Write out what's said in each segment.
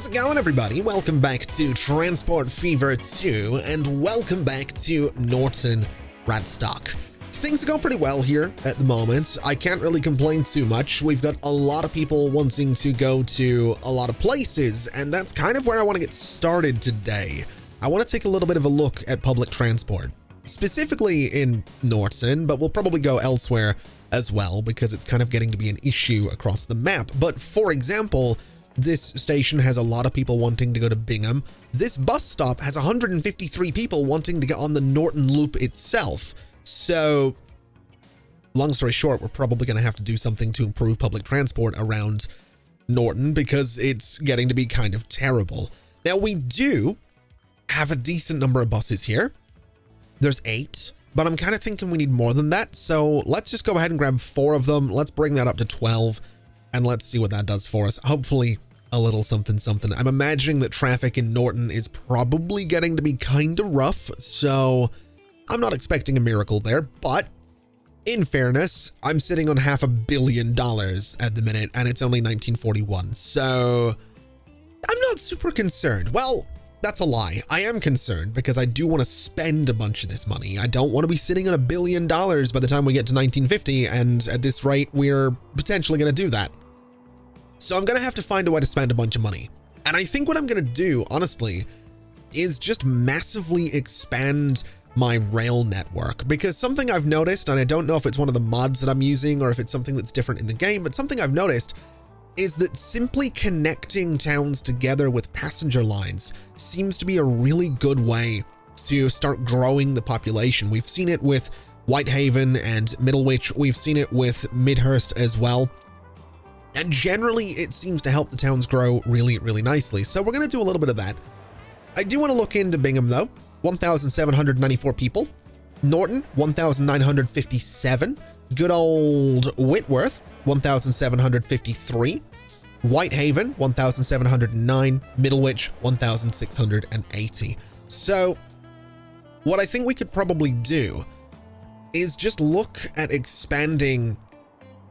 How's it going, everybody? Welcome back to Transport Fever 2, and welcome back to Norton Radstock. Things are going pretty well here at the moment. I can't really complain too much. We've got a lot of people wanting to go to a lot of places, and that's kind of where I want to get started today. I want to take a little bit of a look at public transport, specifically in Norton, but we'll probably go elsewhere as well because it's kind of getting to be an issue across the map. But for example, this station has a lot of people wanting to go to Bingham. This bus stop has 153 people wanting to get on the Norton Loop itself. So, long story short, we're probably going to have to do something to improve public transport around Norton because it's getting to be kind of terrible. Now, we do have a decent number of buses here. There's 8, but I'm kind of thinking we need more than that. So let's just go ahead and grab 4 of them. Let's bring that up to 12. And let's see what that does for us. Hopefully a little something. I'm imagining that traffic in Norton is probably getting to be kind of rough, so I'm not expecting a miracle there, but in fairness, I'm sitting on $500 million at the minute, and it's only 1941, so I'm not super concerned. Well, that's a lie. I am concerned because I do want to spend a bunch of this money. I don't want to be sitting on $1 billion by the time we get to 1950, and at this rate, we're potentially going to do that. So I'm going to have to find a way to spend a bunch of money. And I think what I'm going to do, honestly, is just massively expand my rail network, because something I've noticed, and I don't know if it's one of the mods that I'm using or if it's something that's different in the game, but something I've noticed is that simply connecting towns together with passenger lines seems to be a really good way to start growing the population. We've seen it with Whitehaven and Middlewich. We've seen it with Midhurst as well. And generally, it seems to help the towns grow really, really nicely. So we're going to do a little bit of that. I do want to look into Bingham, though. 1,794 people. Norton, 1,957. Good old Whitworth, 1,753. Whitehaven, 1,709. Middlewich, 1,680. So what I think we could probably do is just look at expanding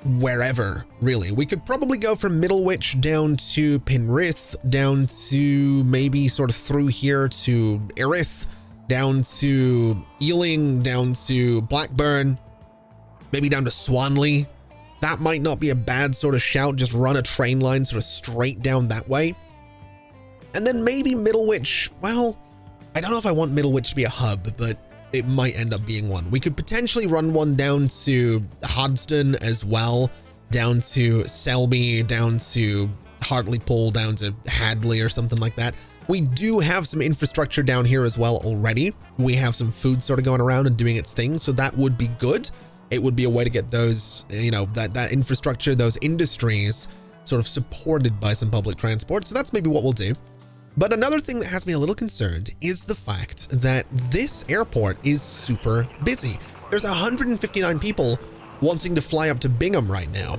wherever, really. We could probably go from Middlewich down to Penrith, down to maybe sort of through here to Erith, down to Ealing, down to Blackburn, maybe down to Swanley. That might not be a bad sort of shout. Just run a train line sort of straight down that way. And then maybe Middlewich. Well, I don't know if I want Middlewich to be a hub, but it might end up being one. We could potentially run one down to Hodston as well, down to Selby, down to Hartlepool, down to Hadley or something like that. We do have some infrastructure down here as well already. We have some food sort of going around and doing its thing, so that would be good. It would be a way to get those, that infrastructure, those industries sort of supported by some public transport. So that's maybe what we'll do. But another thing that has me a little concerned is the fact that this airport is super busy. There's 159 people wanting to fly up to Bingham right now.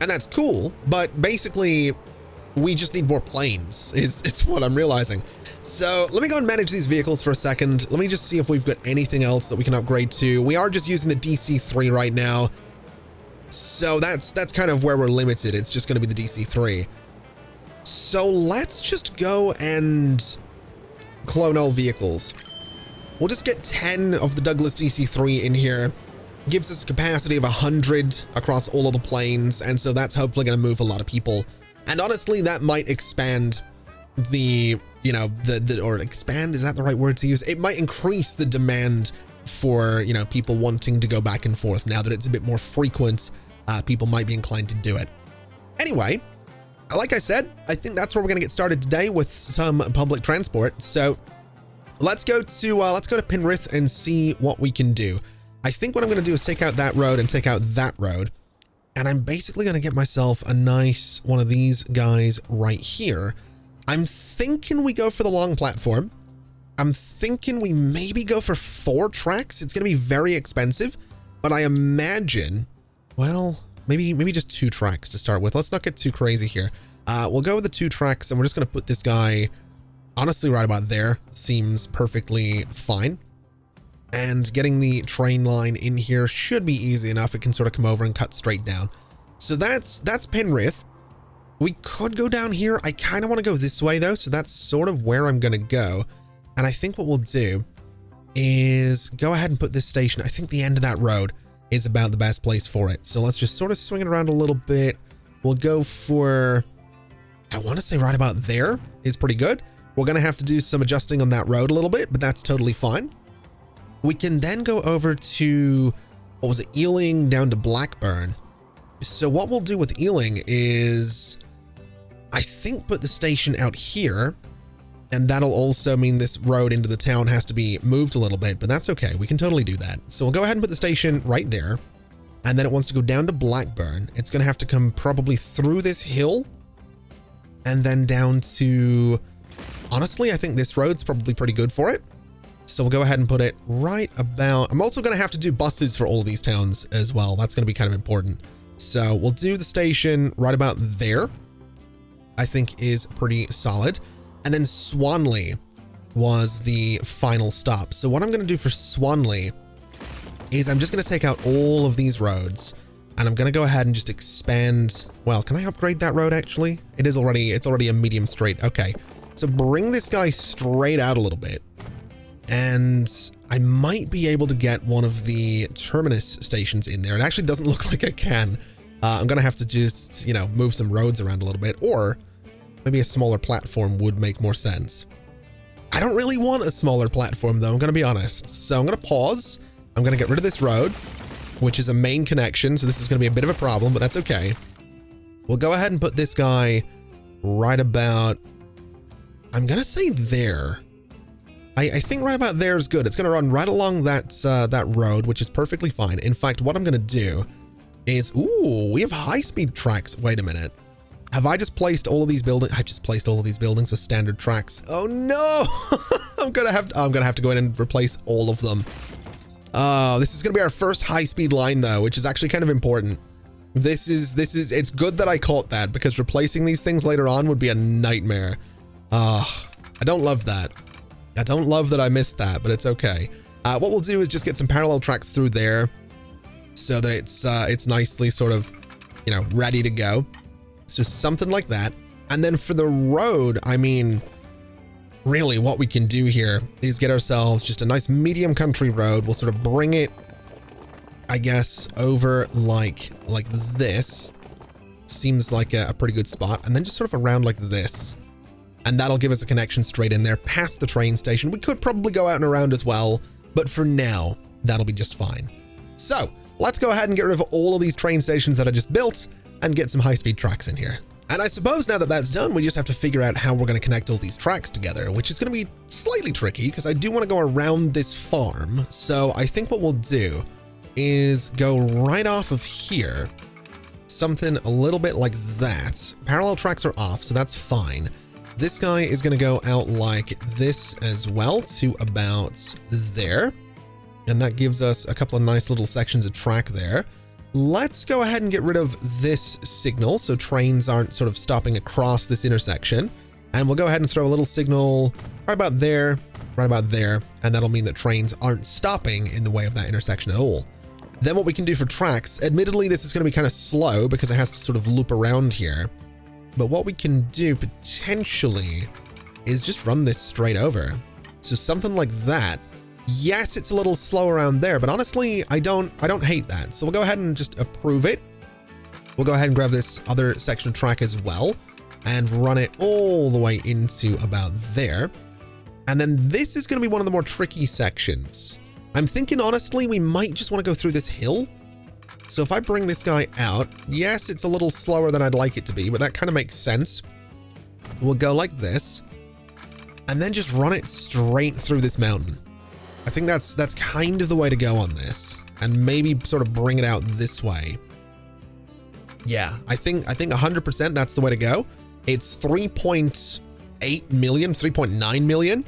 And that's cool, but basically we just need more planes is what I'm realizing. So let me go and manage these vehicles for a second. Let me just see if we've got anything else that we can upgrade to. We are just using the DC-3 right now. So that's kind of where we're limited. It's just going to be the DC-3. So let's just go and clone all vehicles. We'll just get 10 of the Douglas DC-3 in here. Gives us a capacity of 100 across all of the planes, and so that's hopefully going to move a lot of people. And honestly, that might expand or expand, is that the right word to use? It might increase the demand for, people wanting to go back and forth. Now that it's a bit more frequent, people might be inclined to do it. Anyway, like I said, I think that's where we're going to get started today with some public transport. So let's go to Penrith and see what we can do. I think what I'm going to do is take out that road and take out that road. And I'm basically going to get myself a nice one of these guys right here. I'm thinking we go for the long platform. I'm thinking we maybe go for 4 tracks. It's going to be very expensive, but I imagine, well, maybe just 2 tracks to start with. Let's not get too crazy here. We'll go with the 2 tracks, and we're just going to put this guy, honestly, right about there. Seems perfectly fine. And getting the train line in here should be easy enough. It can sort of come over and cut straight down. So that's Penrith. We could go down here. I kind of want to go this way though, so that's sort of where I'm going to go. And I think what we'll do is go ahead and put this station. I think the end of that road is about the best place for it. So let's just sort of swing it around a little bit. We'll go for, I want to say right about there is pretty good. We're going to have to do some adjusting on that road a little bit, but that's totally fine. We can then go over to, what was it, Ealing down to Blackburn. So what we'll do with Ealing is, I think put the station out here, and that'll also mean this road into the town has to be moved a little bit, but that's okay. We can totally do that. So we'll go ahead and put the station right there, and then it wants to go down to Blackburn. It's going to have to come probably through this hill, and then down to, honestly, I think this road's probably pretty good for it. So we'll go ahead and put it right about, I'm also going to have to do buses for all of these towns as well. That's going to be kind of important. So we'll do the station right about there, I think is pretty solid. And then Swanley was the final stop. So what I'm going to do for Swanley is I'm just going to take out all of these roads, and I'm going to go ahead and just expand. Well, can I upgrade that road actually? It's already a medium straight. Okay. So bring this guy straight out a little bit. And I might be able to get one of the terminus stations in there. It actually doesn't look like I can. I'm going to have to just, you know, move some roads around a little bit, or maybe a smaller platform would make more sense. I don't really want a smaller platform though, I'm going to be honest. So I'm going to pause. I'm going to get rid of this road, which is a main connection. So this is going to be a bit of a problem, but that's okay. We'll go ahead and put this guy right about, I'm going to say there. I think right about there is good. It's going to run right along that road, which is perfectly fine. In fact, what I'm going to do is, ooh, we have high-speed tracks. Wait a minute. Have I just placed all of these buildings? I just placed all of these buildings with standard tracks. Oh no! I'm gonna have to go in and replace all of them. This is gonna be our first high-speed line though, which is actually kind of important. It's good that I caught that, because replacing these things later on would be a nightmare. I don't love that. I don't love that I missed that, but it's okay. What we'll do is just get some parallel tracks through there, so that it's nicely sort of, you know, ready to go. So something like that. And then for the road, I mean, really what we can do here is get ourselves just a nice medium country road. We'll sort of bring it, I guess, over like this. Seems like a pretty good spot. And then just sort of around like this. And that'll give us a connection straight in there past the train station. We could probably go out and around as well, but for now, that'll be just fine. So let's go ahead and get rid of all of these train stations that I just built and get some high-speed tracks in here. And I suppose now that that's done, we just have to figure out how we're going to connect all these tracks together, which is going to be slightly tricky because I do want to go around this farm. So I think what we'll do is go right off of here, something a little bit like that. Parallel tracks are off, so that's fine. This guy is going to go out like this as well to about there. And that gives us a couple of nice little sections of track there. Let's go ahead and get rid of this signal so trains aren't sort of stopping across this intersection. And we'll go ahead and throw a little signal right about there, and that'll mean that trains aren't stopping in the way of that intersection at all. Then what we can do for tracks, admittedly this is going to be kind of slow because it has to sort of loop around here. But what we can do potentially is just run this straight over. So something like that. Yes, it's a little slow around there, but honestly, I don't hate that. So we'll go ahead and just approve it. We'll go ahead and grab this other section of track as well and run it all the way into about there. And then this is going to be one of the more tricky sections. I'm thinking, honestly, we might just want to go through this hill. So if I bring this guy out, yes, it's a little slower than I'd like it to be, but that kind of makes sense. We'll go like this and then just run it straight through this mountain. I think that's kind of the way to go on this, and maybe sort of bring it out this way. Yeah, I think 100% that's the way to go. It's 3.8 million, 3.9 million,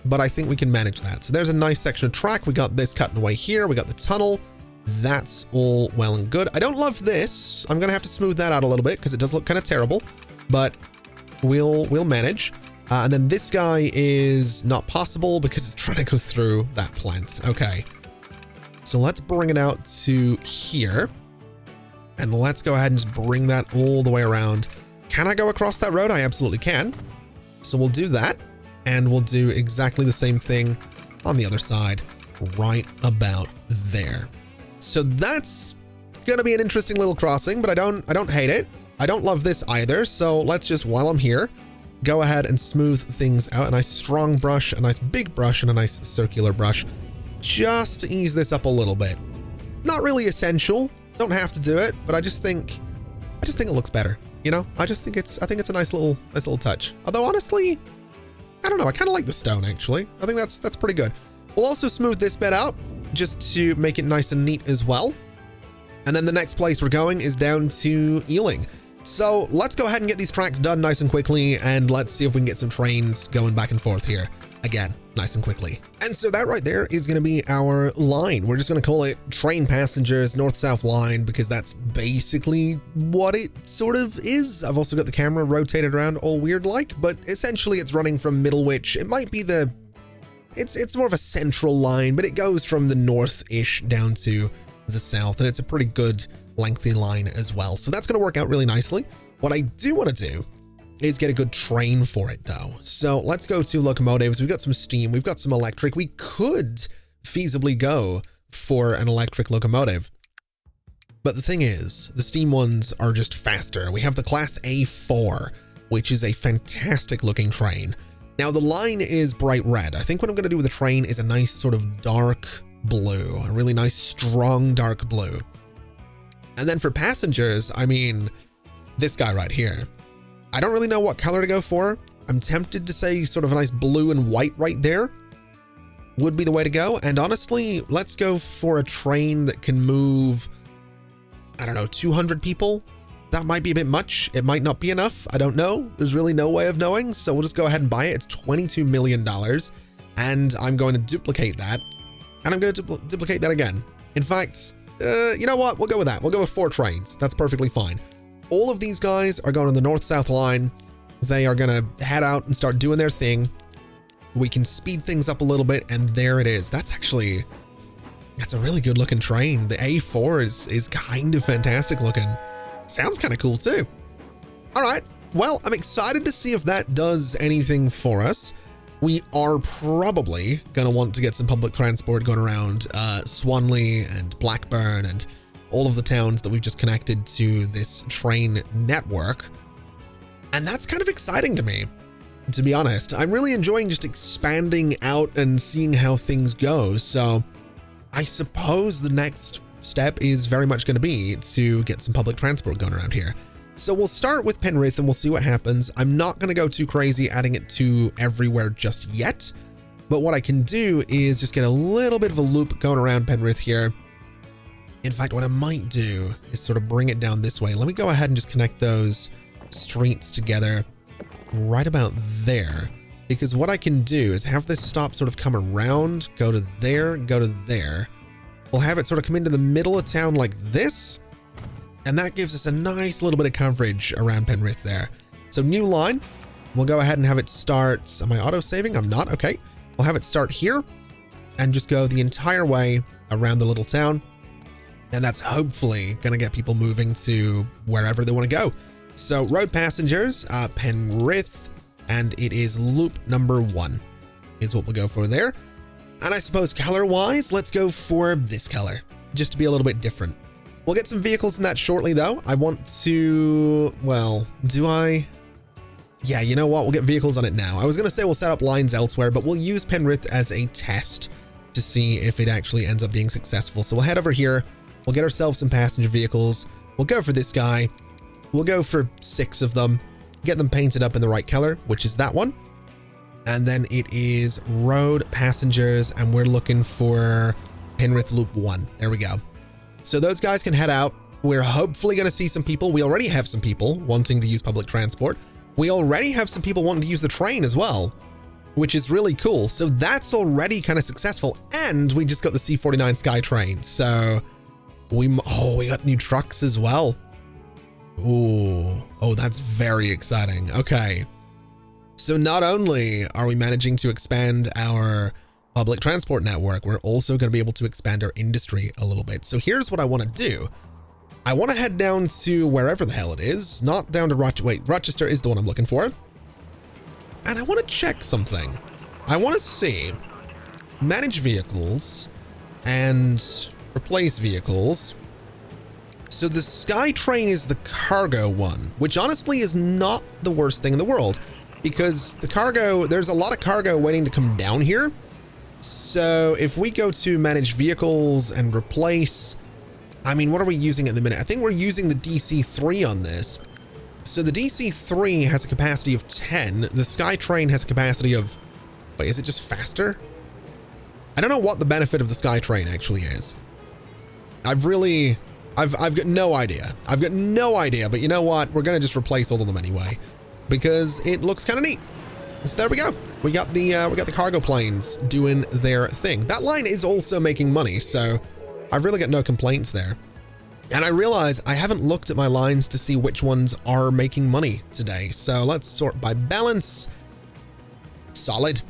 but I think we can manage that. So there's a nice section of track. We got this cutting away here. We got the tunnel. That's all well and good. I don't love this. I'm going to have to smooth that out a little bit because it does look kind of terrible, but we'll manage. And then this guy is not possible because it's trying to go through that plant. Okay. So let's bring it out to here. And let's go ahead and just bring that all the way around. Can I go across that road? I absolutely can. So we'll do that, and we'll do exactly the same thing on the other side, right about there. So that's gonna be an interesting little crossing, but I don't hate it. I don't love this either, so let's just, while I'm here, go ahead and smooth things out. A nice strong brush, a nice big brush, and a nice circular brush, just to ease this up a little bit. Not really essential, don't have to do it, but I just think it looks better. You know, I think it's a nice little touch. Although honestly, I don't know, I kind of like the stone actually. I think that's pretty good. We'll also smooth this bit out just to make it nice and neat as well. And then the next place we're going is down to Ealing. So let's go ahead and get these tracks done nice and quickly, and let's see if we can get some trains going back and forth here. Again, nice and quickly. And so that right there is going to be our line. We're just going to call it train passengers north-south line because that's basically what it sort of is. I've also got the camera rotated around all weird like, but essentially it's running from Middlewich. It might be it's more of a central line, but it goes from the north-ish down to the south, and it's a pretty good lengthy line as well. So that's going to work out really nicely. What I do want to do is get a good train for it though. So let's go to locomotives. We've got some steam, we've got some electric. We could feasibly go for an electric locomotive. But the thing is, the steam ones are just faster. We have the Class A4, which is a fantastic looking train. Now the line is bright red. I think what I'm going to do with the train is a nice sort of dark blue, a really nice strong dark blue. And then for passengers, I mean, this guy right here. I don't really know what color to go for. I'm tempted to say sort of a nice blue and white right there would be the way to go. And honestly, let's go for a train that can move, I don't know, 200 people. That might be a bit much. It might not be enough. I don't know. There's really no way of knowing. So we'll just go ahead and buy it. It's $22 million. And I'm going to duplicate that. And I'm going to duplicate that again. In fact, you know what? We'll go with that. We'll go with 4 trains. That's perfectly fine. All of these guys are going on the north-south line. They are going to head out and start doing their thing. We can speed things up a little bit, and there it is. That's a really good looking train. The A4 is kind of fantastic looking. Sounds kind of cool too. All right. Well, I'm excited to see if that does anything for us. We are probably going to want to get some public transport going around Swanley and Blackburn and all of the towns that we've just connected to this train network. And that's kind of exciting to me, to be honest. I'm really enjoying just expanding out and seeing how things go. So I suppose the next step is very much going to be to get some public transport going around here. So we'll start with Penrith and we'll see what happens. I'm not going to go too crazy adding it to everywhere just yet, but what I can do is just get a little bit of a loop going around Penrith here. In fact, what I might do is sort of bring it down this way. Let me go ahead and just connect those streets together right about there, because what I can do is have this stop sort of come around, go to there, go to there. We'll have it sort of come into the middle of town like this, and that gives us a nice little bit of coverage around Penrith there. So new line, we'll go ahead and have it start. Am I auto-saving? I'm not. Okay. We'll have it start here and just go the entire way around the little town. And that's hopefully going to get people moving to wherever they want to go. So road passengers, Penrith, and it is loop number 1 is what we'll go for there. And I suppose color-wise, let's go for this color, just to be a little bit different. We'll get some vehicles in that shortly, though. I want to, well, do I? Yeah, you know what? We'll get vehicles on it now. I was going to say we'll set up lines elsewhere, but we'll use Penrith as a test to see if it actually ends up being successful. So we'll head over here. We'll get ourselves some passenger vehicles. We'll go for this guy. We'll go for 6 of them, get them painted up in the right color, which is that one. And then it is road passengers, and we're looking for Penrith Loop 1. There we go. So those guys can head out. We're hopefully going to see some people. We already have some people wanting to use public transport. We already have some people wanting to use the train as well, which is really cool. So that's already kind of successful. And we just got the C49 Sky train. So we got new trucks as well. Oh, that's very exciting. Okay. So not only are we managing to expand our public transport network, we're also going to be able to expand our industry a little bit. So here's what I want to do. I want to head down to wherever the hell it is, not down to Rochester. Wait, Rochester is the one I'm looking for. And I want to check something. I want to see manage vehicles and replace vehicles. So the SkyTrain is the cargo one, which honestly is not the worst thing in the world, because the cargo, there's a lot of cargo waiting to come down here. So if we go to manage vehicles and replace, I mean, what are we using at the minute? I think we're using the DC-3 on this. So the DC-3 has a capacity of 10. The SkyTrain has a capacity of, wait, is it just faster? I don't know what the benefit of the SkyTrain actually is. I've got no idea. I've got no idea, but you know what? We're going to just replace all of them anyway, because it looks kind of neat. So there we go. We got the cargo planes doing their thing. That line is also making money, so I've really got no complaints there. And I realize I haven't looked at my lines to see which ones are making money today. So let's sort by balance. Solid.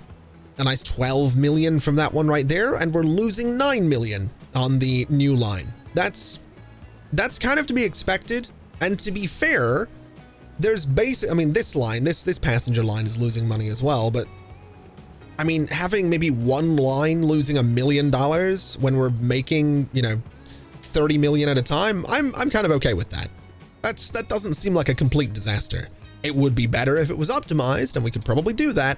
A nice 12 million from that one right there, and we're losing 9 million on the new line. That's kind of to be expected. And to be fair, there's I mean, this line, this passenger line is losing money as well, but I mean, having maybe one line losing $1 million when we're making, you know, 30 million at a time, I'm kind of okay with that. That doesn't seem like a complete disaster. It would be better if it was optimized, and we could probably do that,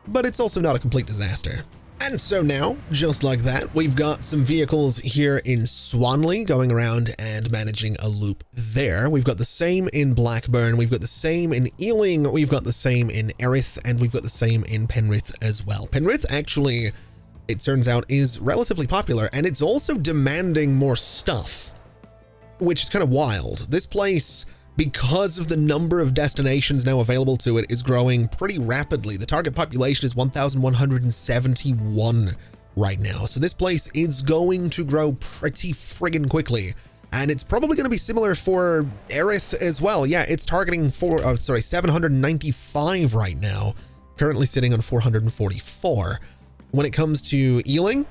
but it's also not a complete disaster. And so now, just like that, we've got some vehicles here in Swanley going around and managing a loop there. We've got the same in Blackburn, we've got the same in Ealing, we've got the same in Erith, and we've got the same in Penrith as well. Penrith actually, it turns out, is relatively popular, and it's also demanding more stuff, which is kind of wild. This place, because of the number of destinations now available to it, is growing pretty rapidly. The target population is 1,171 right now. So this place is going to grow pretty friggin' quickly. And it's probably going to be similar for Erith as well. Yeah, it's targeting 795 right now, currently sitting on 444. When it comes to Ealing,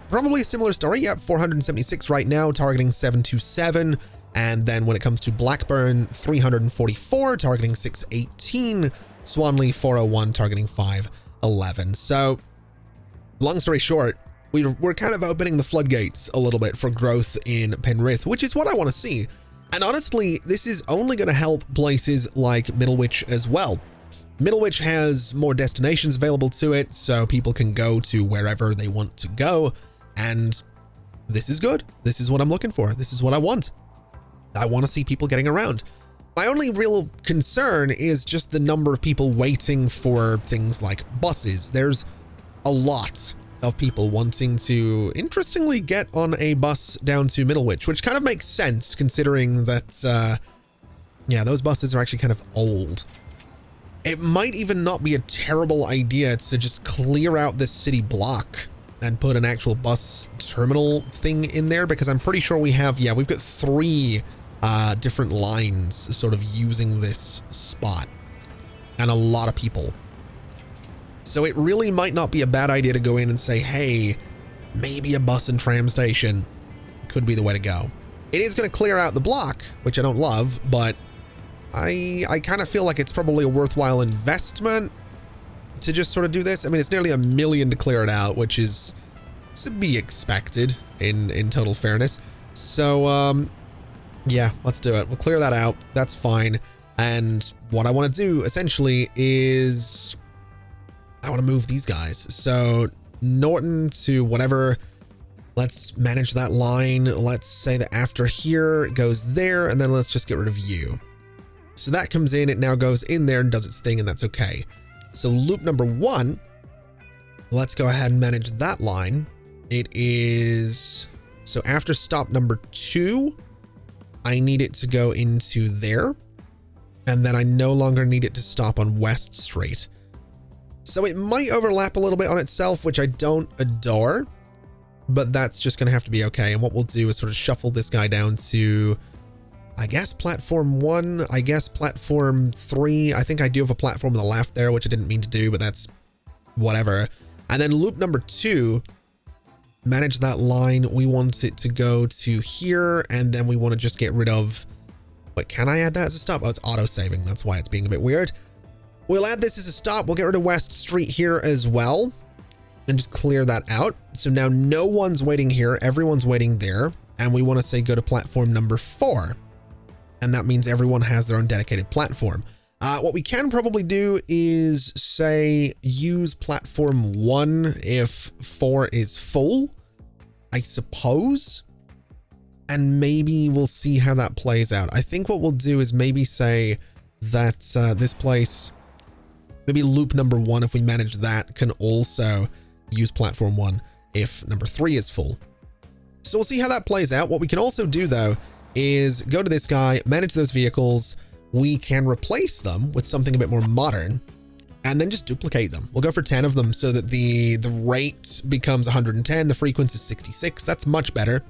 probably a similar story. Yeah, 476 right now, targeting 727. And then when it comes to Blackburn, 344, targeting 618. Swanley, 401, targeting 511. So, long story short, we're kind of opening the floodgates a little bit for growth in Penrith, which is what I want to see. And honestly, this is only going to help places like Middlewich as well. Middlewich has more destinations available to it, so people can go to wherever they want to go. And this is good. This is what I'm looking for. This is what I want. I want to see people getting around. My only real concern is just the number of people waiting for things like buses. There's a lot of people wanting to, interestingly, get on a bus down to Middlewich, which kind of makes sense considering that, yeah, those buses are actually kind of old. It might even not be a terrible idea to just clear out this city block and put an actual bus terminal thing in there, because I'm pretty sure we've got 3 different lines sort of using this spot, and a lot of people. So it really might not be a bad idea to go in and say, hey, maybe a bus and tram station could be the way to go. It is going to clear out the block, which I don't love, but I kind of feel like it's probably a worthwhile investment to just sort of do this. I mean, it's nearly $1 million to clear it out, which is to be expected in total fairness. So, yeah, let's do it. We'll clear that out. That's fine. And what I want to do essentially is I want to move these guys. So Norton to whatever. Let's manage that line. Let's say that after here it goes there, and then let's just get rid of you. So that comes in. It now goes in there and does its thing, and that's okay. So loop number 1, let's go ahead and manage that line. It is, so after stop number 2, I need it to go into there, and then I no longer need it to stop on West Street. So it might overlap a little bit on itself, which I don't adore, but that's just going to have to be okay. And what we'll do is sort of shuffle this guy down to, I guess, platform 1, I guess platform 3. I think I do have a platform on the left there, which I didn't mean to do, but that's whatever. And then loop number 2, manage that line. We want it to go to here, and then we want to just get rid of, but can I add that as a stop? Oh, it's auto saving. That's why it's being a bit weird. We'll add this as a stop. We'll get rid of West Street here as well and just clear that out. So now no one's waiting here. Everyone's waiting there. And we want to say go to platform number 4. And that means everyone has their own dedicated platform. What we can probably do is say use platform 1 if 4 is full, I suppose. And maybe we'll see how that plays out. I think what we'll do is maybe say that this place, maybe loop number 1, if we manage that, can also use platform 1 if number 3 is full. So we'll see how that plays out. What we can also do though is go to this guy, manage those vehicles. We can replace them with something a bit more modern and then just duplicate them. We'll go for 10 of them so that the rate becomes 110. The frequency is 66. That's much better.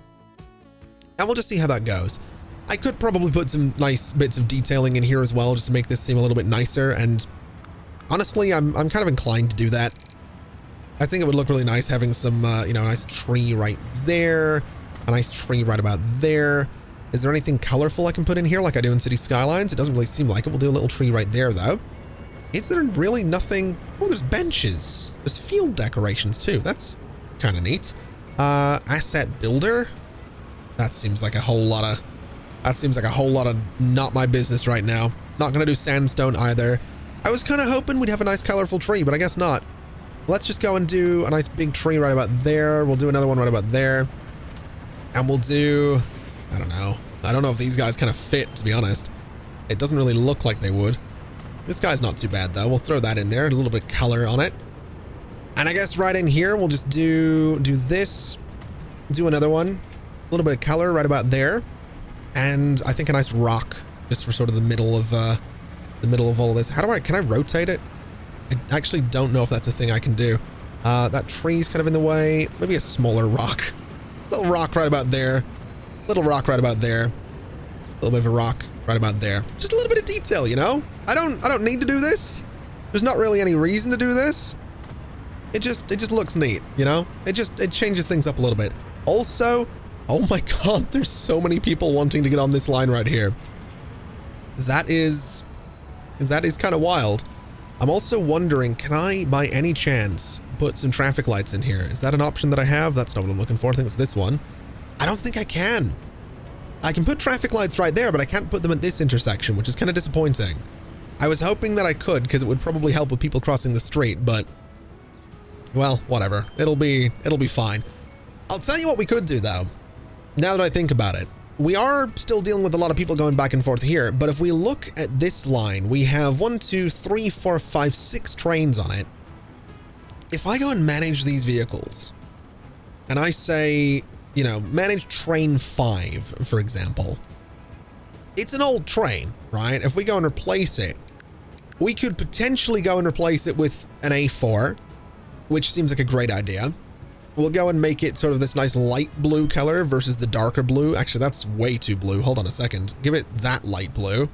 And we'll just see how that goes. I could probably put some nice bits of detailing in here as well, just to make this seem a little bit nicer. And honestly, I'm kind of inclined to do that. I think it would look really nice having some, you know, a nice tree right there, a nice tree right about there. Is there anything colorful I can put in here like I do in City Skylines? It doesn't really seem like it. We'll do a little tree right there though. Is there really nothing? Oh, there's benches. There's field decorations too. That's kind of neat. Asset builder. That seems like a whole lot of not my business right now. Not gonna do sandstone either. I was kind of hoping we'd have a nice colorful tree, but I guess not. Let's just go and do a nice big tree right about there. We'll do another one right about there. And we'll do, I don't know. I don't know if these guys kind of fit, to be honest. It doesn't really look like they would. This guy's not too bad though. We'll throw that in there, a little bit of color on it. And I guess right in here, we'll just do this, do another one, a little bit of color right about there. And I think a nice rock just for sort of the middle of all of this. Can I rotate it? I actually don't know if that's a thing I can do. That tree's kind of in the way. Maybe a smaller rock. Little rock right about there. Little rock right about there. A little bit of a rock right about there. Just a little bit of detail, you know? I don't need to do this. There's not really any reason to do this. It just looks neat, you know? It changes things up a little bit. Also, oh my god, there's so many people wanting to get on this line right here. That is kind of wild. I'm also wondering, can I, by any chance, put some traffic lights in here? Is that an option that I have? That's not what I'm looking for. I think it's this one. I don't think I can. I can put traffic lights right there, but I can't put them at this intersection, which is kind of disappointing. I was hoping that I could, because it would probably help with people crossing the street, but, well, whatever. It'll be fine. I'll tell you what we could do, though, now that I think about it. We are still dealing with a lot of people going back and forth here, but if we look at this line, we have 1, 2, 3, 4, 5, 6 trains on it. If I go and manage these vehicles, and I say, you know, manage train 5, for example, it's an old train, right? If we go and replace it, we could potentially go and replace it with an A4, which seems like a great idea. We'll go and make it sort of this nice light blue color versus the darker blue. Actually, that's way too blue. Hold on a second. Give it that light blue.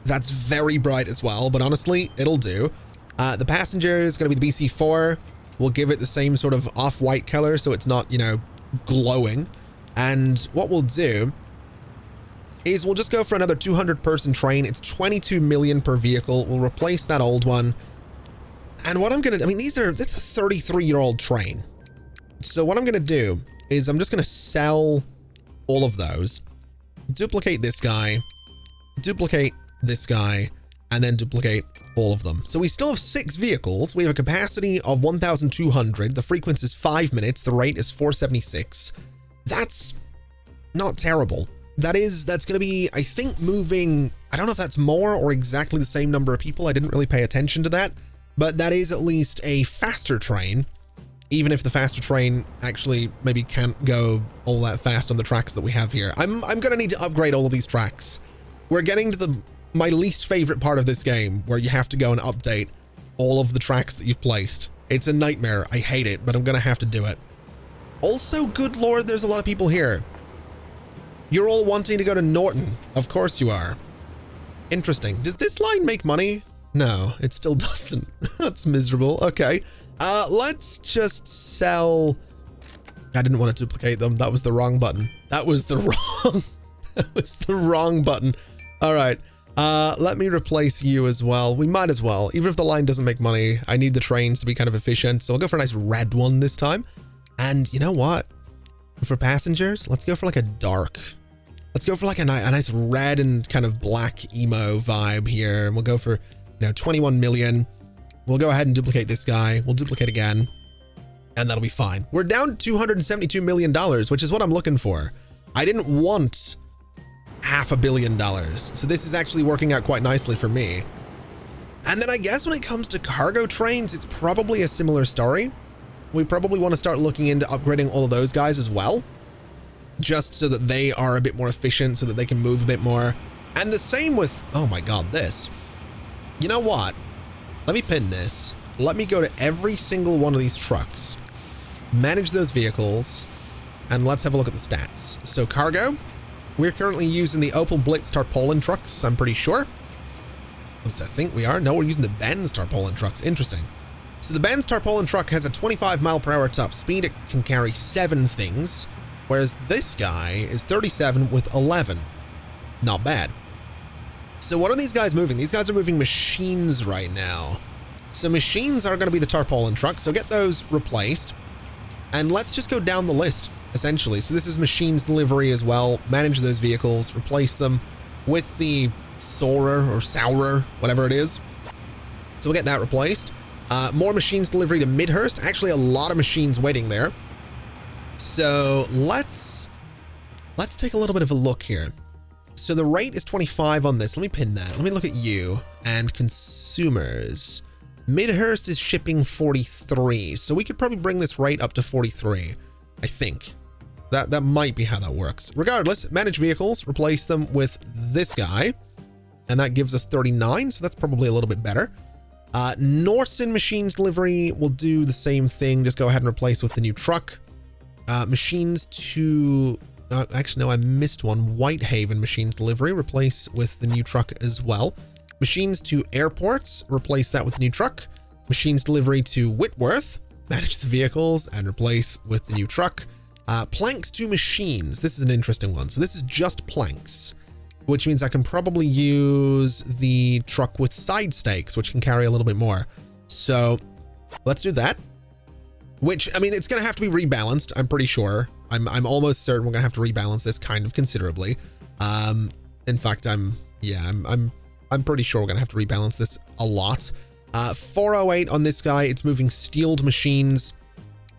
That's very bright as well, but honestly, it'll do. The passenger is going to be the BC4. We'll give it the same sort of off-white color so it's not, you know, glowing. And what we'll do is we'll just go for another 200-person train. It's 22 million per vehicle. We'll replace that old one. And what I'm going to, I mean, that's a 33-year-old train. So what I'm going to do is I'm just going to sell all of those, duplicate this guy, and then duplicate all of them. So we still have 6 vehicles. We have a capacity of 1,200. The frequency is 5 minutes. The rate is 476. That's not terrible. That's going to be, I think, moving, I don't know if that's more or exactly the same number of people. I didn't really pay attention to that, but that is at least a faster train. Even if the faster train actually maybe can't go all that fast on the tracks that we have here. I'm going to need to upgrade all of these tracks. We're getting to my least favorite part of this game, where you have to go and update all of the tracks that you've placed. It's a nightmare. I hate it, but I'm going to have to do it. Also, good lord, there's a lot of people here. You're all wanting to go to Norton. Of course you are. Interesting. Does this line make money? No, it still doesn't. That's miserable. Okay. Let's just sell I didn't want to duplicate them. That was the wrong button. That was the wrong button. All right. Let me replace you as well. We might as well. Even if the line doesn't make money, I need the trains to be kind of efficient. So I'll go for a nice red one this time. And you know what? For passengers, let's go for like a dark. Let's go for like a nice red and kind of black emo vibe here. And we'll go for, 21 million. We'll go ahead and duplicate this guy. We'll duplicate again. And that'll be fine. We're down to $272 million, which is what I'm looking for. I didn't want $500 million. So this is actually working out quite nicely for me. And then I guess when it comes to cargo trains, it's probably a similar story. We probably want to start looking into upgrading all of those guys as well, just so that they are a bit more efficient, so that they can move a bit more. And the same with, oh my God, this. You know what? Let me pin this. Let me go to every single one of these trucks, manage those vehicles, and let's have a look at the stats. So cargo, we're currently using the Opel Blitz tarpaulin trucks, I'm pretty sure. I think we are. No, we're using the Benz tarpaulin trucks. Interesting. So the Benz tarpaulin truck has a 25 mile per hour top speed. It can carry 7 things, whereas this guy is 37 with 11. Not bad. So what are these guys moving? These guys are moving machines right now. So machines are going to be the tarpaulin truck. So get those replaced. And let's just go down the list, essentially. So this is machines delivery as well. Manage those vehicles, replace them with the soar or sour, whatever it is. So we'll get that replaced. More machines delivery to Midhurst. Actually, a lot of machines waiting there. So let's take a little bit of a look here. So the rate is 25 on this. Let me pin that. Let me look at you and consumers. Midhurst is shipping 43. So we could probably bring this rate up to 43. I think that might be how that works. Regardless, manage vehicles, replace them with this guy. And that gives us 39. So that's probably a little bit better. Norson machines delivery will do the same thing. Just go ahead and replace with the new truck. Machines to, actually, no, I missed one. Whitehaven machines delivery, replace with the new truck as well. Machines to airports, replace that with the new truck. Machines delivery to Whitworth, manage the vehicles and replace with the new truck. Planks to machines. This is an interesting one. So this is just planks, which means I can probably use the truck with side stakes, which can carry a little bit more. So let's do that. Which, I mean, it's going to have to be rebalanced, I'm pretty sure. I'm almost certain we're going to have to rebalance this kind of considerably. In fact, I'm pretty sure we're going to have to rebalance this a lot. 408 on this guy, it's moving steeled machines,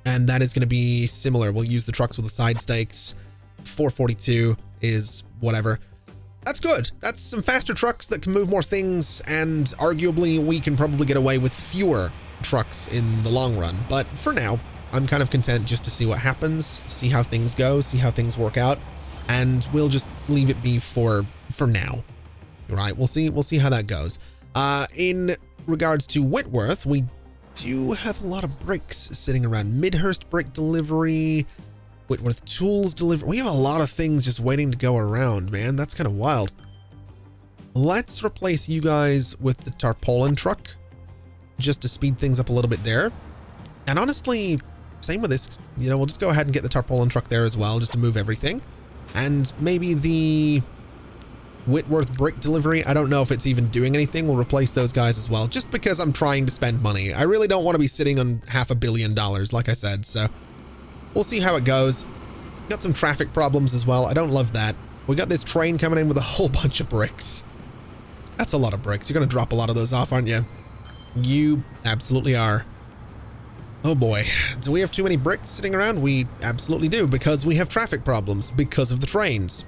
and that is going to be similar. We'll use the trucks with the side stakes. 442 is whatever. That's good. That's some faster trucks that can move more things, and arguably we can probably get away with fewer trucks in the long run. But for now, I'm kind of content just to see what happens, see how things go, see how things work out, and we'll just leave it be for now. Right? We'll see how that goes. In regards to Whitworth, we do have a lot of bricks sitting around. Midhurst brick delivery, Whitworth tools delivery. We have a lot of things just waiting to go around, man. That's kind of wild. Let's replace you guys with the tarpaulin truck just to speed things up a little bit there. And honestly, same with this, we'll just go ahead and get the tarpaulin truck there as well, just to move everything. And maybe the Whitworth brick delivery, I don't know if it's even doing anything. We'll replace those guys as well, just because I'm trying to spend money. I really don't want to be sitting on $500 million, like I said, so we'll see how it goes. Got some traffic problems as well. I don't love that. We got this train coming in with a whole bunch of bricks. That's a lot of bricks. You're going to drop a lot of those off, aren't you? You absolutely are. Oh boy. Do we have too many bricks sitting around? We absolutely do, because we have traffic problems because of the trains.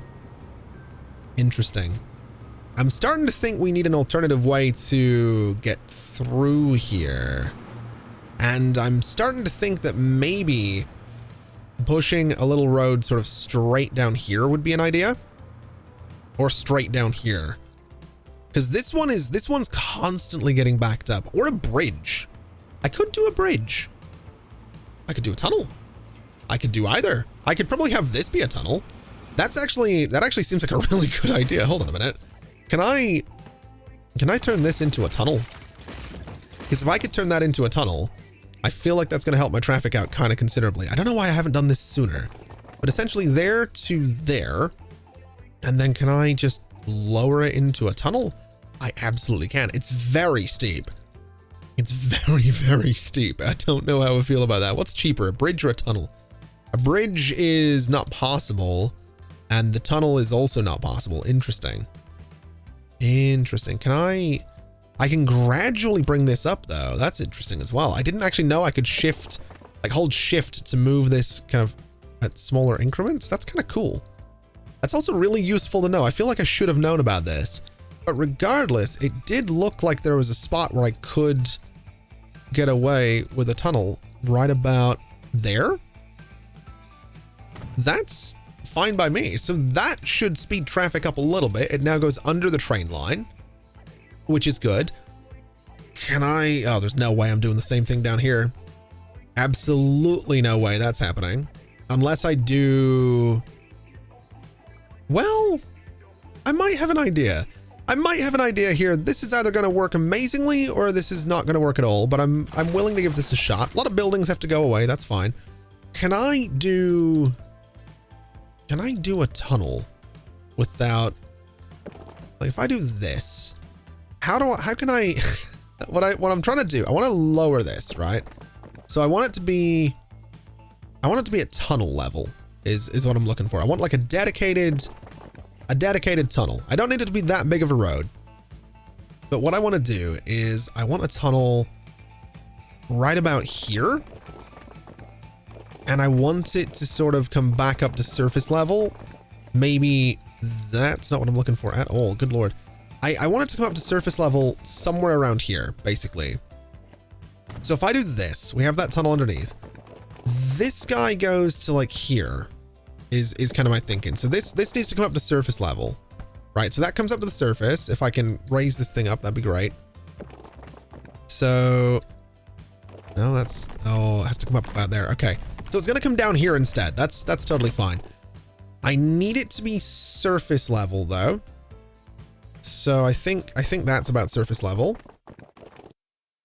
Interesting. I'm starting to think we need an alternative way to get through here. And I'm starting to think that maybe pushing a little road sort of straight down here would be an idea. Or straight down here. Because this one's constantly getting backed up. Or a bridge. I could do a bridge. I could do a tunnel. I could do either. I could probably have this be a tunnel. That actually seems like a really good idea. Hold on a minute. Can I turn this into a tunnel? Because if I could turn that into a tunnel, I feel like that's going to help my traffic out kind of considerably. I don't know why I haven't done this sooner, but essentially there to there. And then can I just lower it into a tunnel? I absolutely can. It's very steep. It's very, very steep. I don't know how I feel about that. What's cheaper, a bridge or a tunnel? A bridge is not possible, and the tunnel is also not possible. Interesting. Interesting. Can I can gradually bring this up though. That's interesting as well. I didn't actually know I could shift, like hold shift to move this kind of at smaller increments. That's kind of cool. That's also really useful to know. I feel like I should have known about this, but regardless, it did look like there was a spot where I could get away with a tunnel right about there. That's fine by me. So that should speed traffic up a little bit. It now goes under the train line, which is good. Can I? Oh, there's no way I'm doing the same thing down here. Absolutely no way that's happening. Unless I do... Well, I might have an idea. I might have an idea here. This is either going to work amazingly or this is not going to work at all, but I'm willing to give this a shot. A lot of buildings have to go away. That's fine. Can I do a tunnel without, like, if I do this, how can I, what I'm trying to do, I want to lower this, right? So I want it to be a tunnel level is what I'm looking for. I want like a dedicated tunnel. I don't need it to be that big of a road. But what I want to do is I want a tunnel right about here. And I want it to sort of come back up to surface level. Maybe that's not what I'm looking for at all. Good Lord. I want it to come up to surface level somewhere around here, basically. So if I do this, we have that tunnel underneath. This guy goes to like here is kind of my thinking. So this needs to come up to surface level, right? So that comes up to the surface. If I can raise this thing up, that'd be great. So no, it has to come up about there. Okay. So it's going to come down here instead. That's totally fine. I need it to be surface level though. So I think that's about surface level.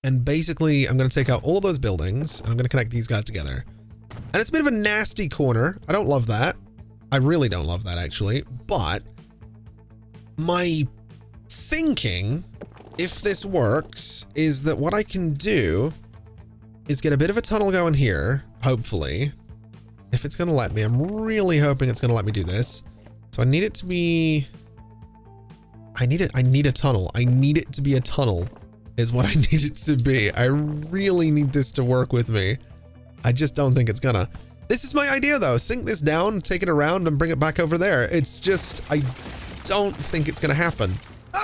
And basically I'm going to take out all of those buildings and I'm going to connect these guys together. And it's a bit of a nasty corner. I don't love that. I really don't love that actually. But my thinking, if this works, is that what I can do is get a bit of a tunnel going here, hopefully. If it's going to let me, I'm really hoping it's going to let me do this. So I need it to be, I need a tunnel. I need it to be a tunnel is what I need it to be. I really need this to work with me. I just don't think it's gonna. This is my idea though. Sink this down, take it around and bring it back over there. It's just, I don't think it's gonna happen.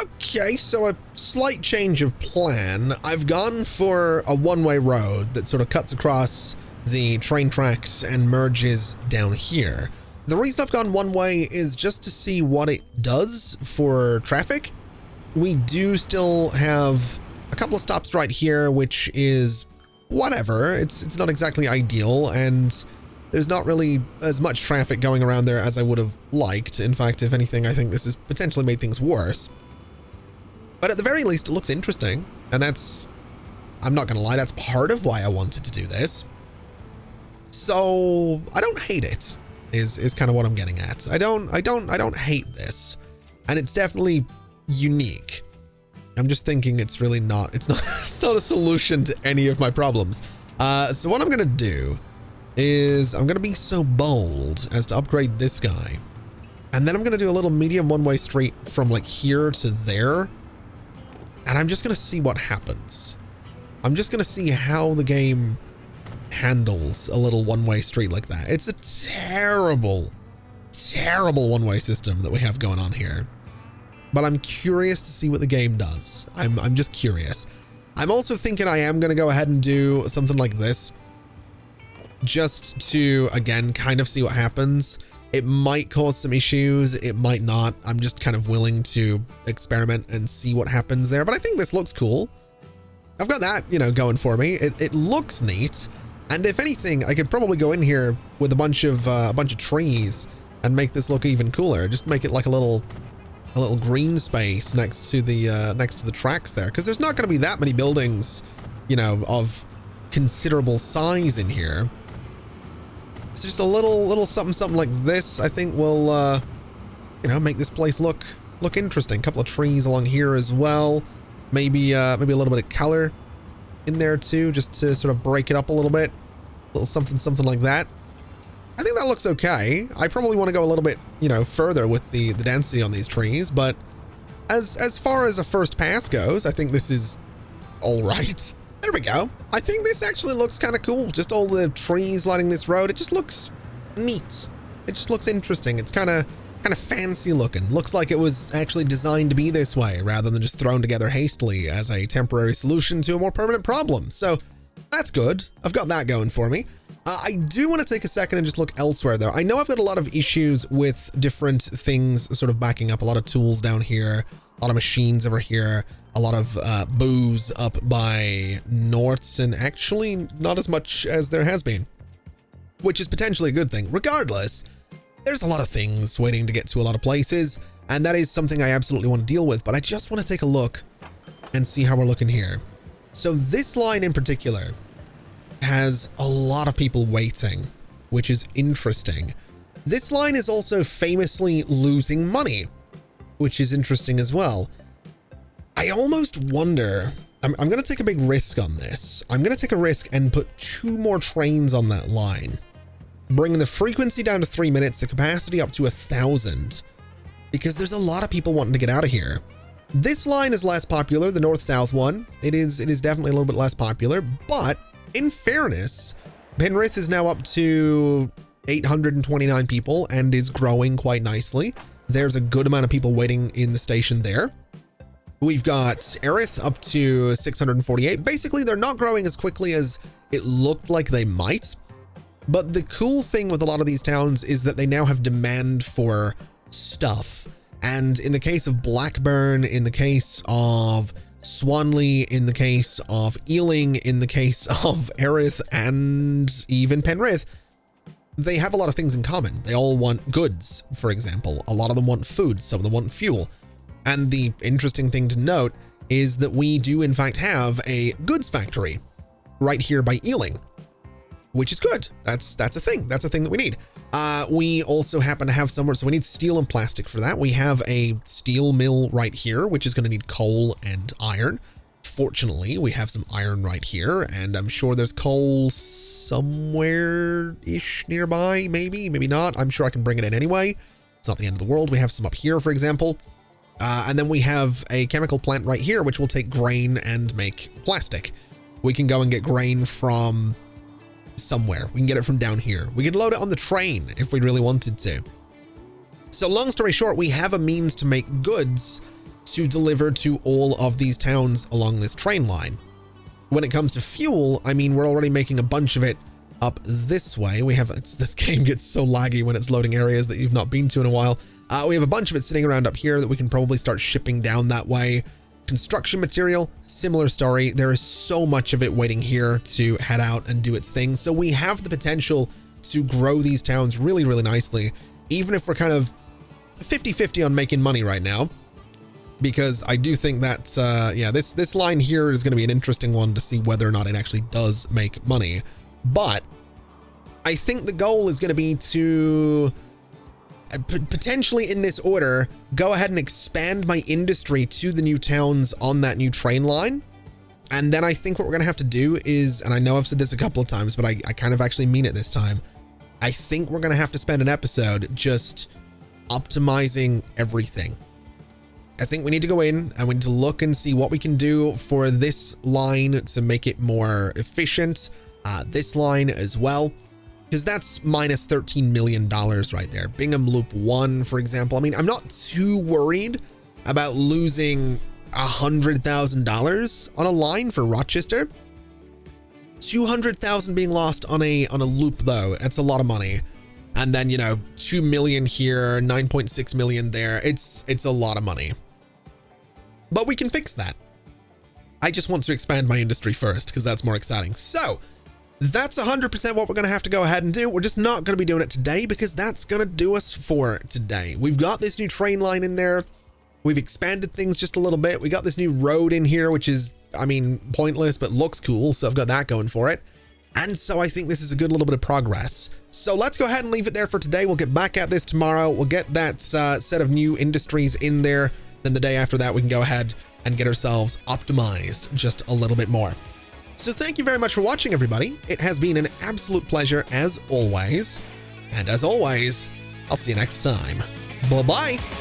Okay, so a slight change of plan. I've gone for a one-way road that sort of cuts across the train tracks and merges down here. The reason I've gone one way is just to see what it does for traffic. We do still have a couple of stops right here, which is whatever. It's not exactly ideal, and there's not really as much traffic going around there as I would have liked. In fact, if anything, I think this has potentially made things worse. But at the very least, it looks interesting, and that's, I'm not gonna lie, that's part of why I wanted to do this. So I don't hate it, is kind of what I'm getting at. I don't hate this, and it's definitely unique. I'm just thinking it's really not, it's not a solution to any of my problems. So what I'm gonna do is I'm gonna be so bold as to upgrade this guy, and then I'm gonna do a little medium one-way street from like here to there, and I'm just gonna see what happens. I'm just gonna see how the game handles a little one-way street like that. It's a terrible, terrible one-way system that we have going on here. But I'm curious to see what the game does. I'm just curious. I'm also thinking I am going to go ahead and do something like this, just to, again, kind of see what happens. It might cause some issues. It might not. I'm just kind of willing to experiment and see what happens there. But I think this looks cool. I've got that, you know, going for me. It looks neat. And if anything, I could probably go in here with a bunch of trees and make this look even cooler. Just make it like a little green space next to the tracks there, because there's not going to be that many buildings, you know, of considerable size in here. So just a little something like this, I think will, you know, make this place look interesting. A couple of trees along here as well. Maybe a little bit of color in there too, just to sort of break it up a little bit. A little something like that. I think that looks okay. I probably want to go a little bit, you know, further with the density on these trees, but as far as a first pass goes, I think this is all right. There we go. I think this actually looks kind of cool. Just all the trees lining this road. It just looks neat. It just looks interesting. It's kind of fancy looking. Looks like it was actually designed to be this way rather than just thrown together hastily as a temporary solution to a more permanent problem. So that's good. I've got that going for me. I do want to take a second and just look elsewhere though. I know I've got a lot of issues with different things sort of backing up. A lot of tools down here, a lot of machines over here, a lot of booze up by Norts, and actually not as much as there has been, which is potentially a good thing. Regardless, there's a lot of things waiting to get to a lot of places, and that is something I absolutely want to deal with, but I just want to take a look and see how we're looking here. So this line in particular has a lot of people waiting, which is interesting. This line is also famously losing money, which is interesting as well. I almost wonder, I'm going to take a big risk on this. I'm going to take a risk and put 2 more trains on that line, bringing the frequency down to 3 minutes, the capacity up to 1,000, because there's a lot of people wanting to get out of here. This line is less popular, the north-south one. It is definitely a little bit less popular, but in fairness, Penrith is now up to 829 people and is growing quite nicely. There's a good amount of people waiting in the station there. We've got Erith up to 648. Basically, they're not growing as quickly as it looked like they might. But the cool thing with a lot of these towns is that they now have demand for stuff. And in the case of Blackburn, in the case of Swanley, in the case of Ealing, in the case of Erith, and even Penrith, they have a lot of things in common. They all want goods, for example. A lot of them want food, some of them want fuel. And the interesting thing to note is that we do in fact have a goods factory right here by Ealing, which is good. That's a thing. That's a thing that we need. We also happen to have somewhere, so we need steel and plastic for that. We have a steel mill right here, which is going to need coal and iron. Fortunately, we have some iron right here, and I'm sure there's coal somewhere-ish nearby, maybe not. I'm sure I can bring it in anyway. It's not the end of the world. We have some up here, for example. And then we have a chemical plant right here, which will take grain and make plastic. We can go and get grain from somewhere. We can get it from down here. We could load it on the train if we really wanted to. So long story short, we have a means to make goods to deliver to all of these towns along this train line. When it comes to fuel, I mean, we're already making a bunch of it up this way. We have, this game gets so laggy when it's loading areas that you've not been to in a while. We have a bunch of it sitting around up here that we can probably start shipping down that way. Construction material, similar story. There is so much of it waiting here to head out and do its thing. So we have the potential to grow these towns really, really nicely, even if we're kind of 50-50 on making money right now. Because I do think that, yeah, this line here is going to be an interesting one to see whether or not it actually does make money. But I think the goal is going to be to potentially in this order, go ahead and expand my industry to the new towns on that new train line. And then I think what we're going to have to do is, and I know I've said this a couple of times, but I kind of actually mean it this time. I think we're going to have to spend an episode just optimizing everything. I think we need to go in and we need to look and see what we can do for this line to make it more efficient. This line as well, because that's minus $13 million right there. Bingham Loop 1, for example. I mean, I'm not too worried about losing $100,000 on a line for Rochester. 200,000 being lost on a loop though, that's a lot of money. And then, you know, 2 million here, 9.6 million there. It's a lot of money. But we can fix that. I just want to expand my industry first because that's more exciting. So that's 100% what we're going to have to go ahead and do. We're just not going to be doing it today because that's going to do us for today. We've got this new train line in there. We've expanded things just a little bit. We got this new road in here, which is I mean, pointless, but looks cool. So I've got that going for it. And so I think this is a good little bit of progress. So let's go ahead and leave it there for today. We'll get back at this tomorrow. We'll get that set of new industries in there. Then the day after that, we can go ahead and get ourselves optimized just a little bit more. So thank you very much for watching, everybody. It has been an absolute pleasure as always. And as always, I'll see you next time. Bye-bye.